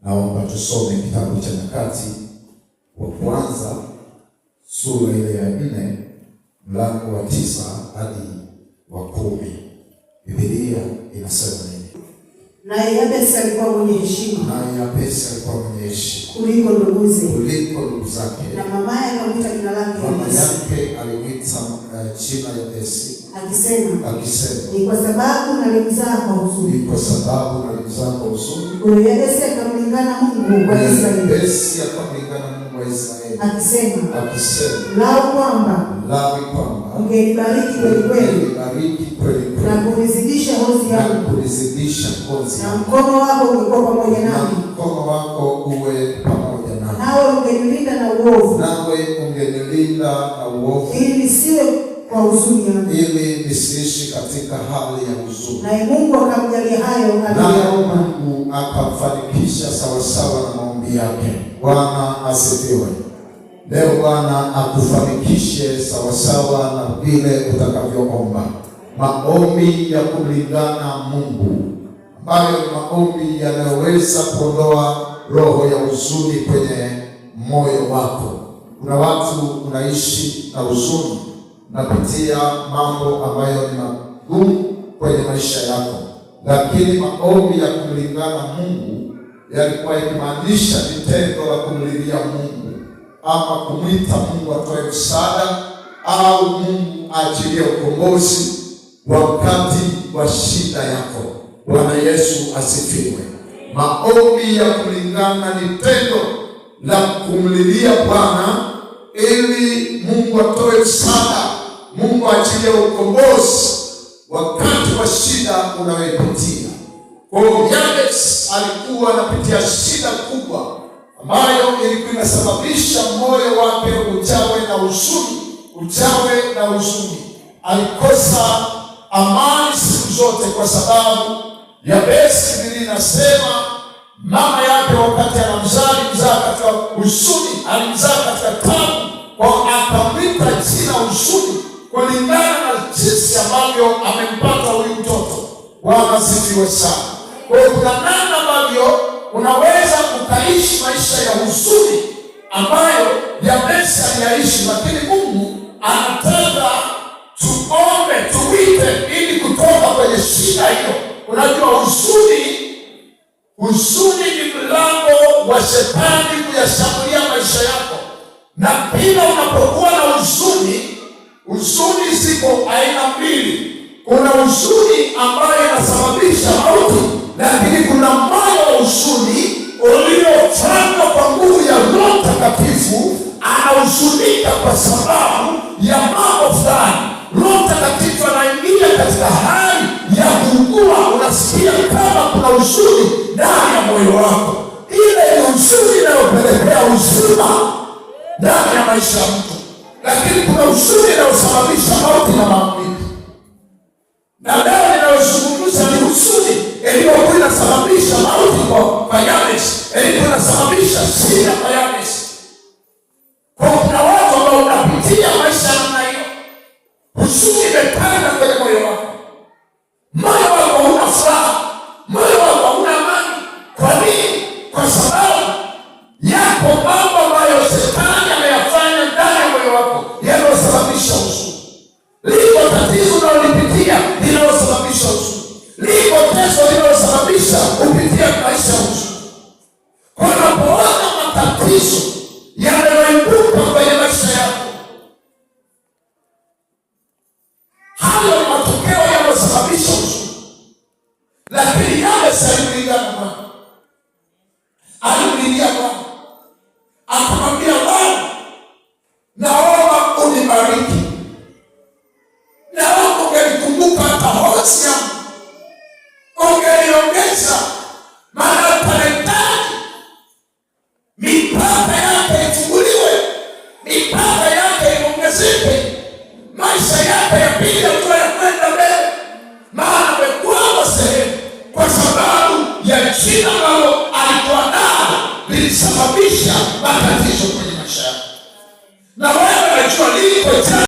Naomba tusome kitabu cha Nyakati wa kwanza sura ile ya 4 mlango wa 9 hadi wa 10. Biblia inasema nini? Naye Yabesi alikuwa mwenye heshima. Kuliko ndugu zake. Na mamaye akamwita jina lake. Mama yake alimwita jina Yabesi. Akisema. Ni kwa sababu nalimzaa kwa huzuni. Kwa Yabesi akamlingana Mungu wa Israeli. Akisema. Lao kwamba ungenibariki kweli na kunizidisha hozi yangu. Na mkono wako ungekuwa pamoja nami. Nawe ungenilinda na uovu. Ili nisiwe kwa huzuni yangu. Ili nisiishi katika hali ya huzuni. Na Mungu akamjalia hayo aliyoomba. Mungu akamfanikisha sawasawa na maombi yake. Bwana asifiwe. Leo Bwana akufanikishe sawasawa na vile utakavyoomba. Maombi ya kumlingana Mungu, ambayo ni maombi yanayoweza kuondoa roho ya huzuni kwenye moyo wako. Kuna watu unaishi na huzuni, unapitia mambo ambayo ni magumu kwenye maisha yako, lakini maombi ya kumlingana Mungu yalikuwa ikimaanisha tendo la kumlilia Mungu ama kumwita Mungu atoe msaada au Mungu aachilie ukombozi wakati wa shida yako. Bwana Yesu asifiwe. Maombi ya kulingana ni tendo la kumlilia Bwana ili Mungu atoe msaada, Mungu aachilie ukombozi wakati wa shida unayopitia. Kwa hiyo Yabesi alikuwa anapitia shida kubwa ambayo ilikuwa inasababisha moyo wake ujawe na huzuni. Alikosa amani siku zote kwa sababu Yabesi, Biblia inasema mama yake wakati alimzaa katika huzuni, alimzaa katika taabu, kwa akamwita jina huzuni kulingana na jinsi ambavyo amempata huyu mtoto. Bwana asifiwe sana. Kwa hiyo kuna namna ambavyo unaweza ukaishi maisha ya huzuni ambayo Yabesi aliyaishi, lakini Mungu anataka tuombe, tuwite ili kutoka kwenye shida hiyo. Unajua huzuni ni mlango wa shetani kuyashambulia maisha yako. Na pia unapokuwa na huzuni ziko aina mbili. Kuna huzuni ambayo inasababisha mauti, lakini kuna moyo wa huzuni uliofanywa kwa nguvu ya Roho Mtakatifu. Anahuzunika kwa sababu ya mambo fulani. Roho Mtakatifu anaingia katika hali ya kuugua. Unasikia kama kuna huzuni ndani ya moyo wako. Ile ni huzuni inayopelekea uzima ndani ya maisha ya mtu, lakini kuna huzuni inayosababisha mauti na maumivu. Na leo ninayozungumza ni huzuni iliyokuwa inasababisha mauti kwa Yabesi, iliyokuwa inasababisha shida kwa Yabesi. Kwa kuna watu ambao unapitia maisha namna hiyo, huzuni imepanda kwenye moyo wako, moyo wako huna furaha, moyo wako huna amani. Kwa nini? Kwa sababu yako mambo ambayo shetani ameyafanya ndani ya moyo wako yanayosababisha huzuni. Liko tatizo unalolipitia linalosababisha huzuni. Liko teso linalosababisha upitia maisha huzuni. Kwa unapoona matatizo yanayoibuka kwenye maisha yako, hayo ni matokeo yanayosababisha huzuni. Lakini Yabesi alilingana na Mungu.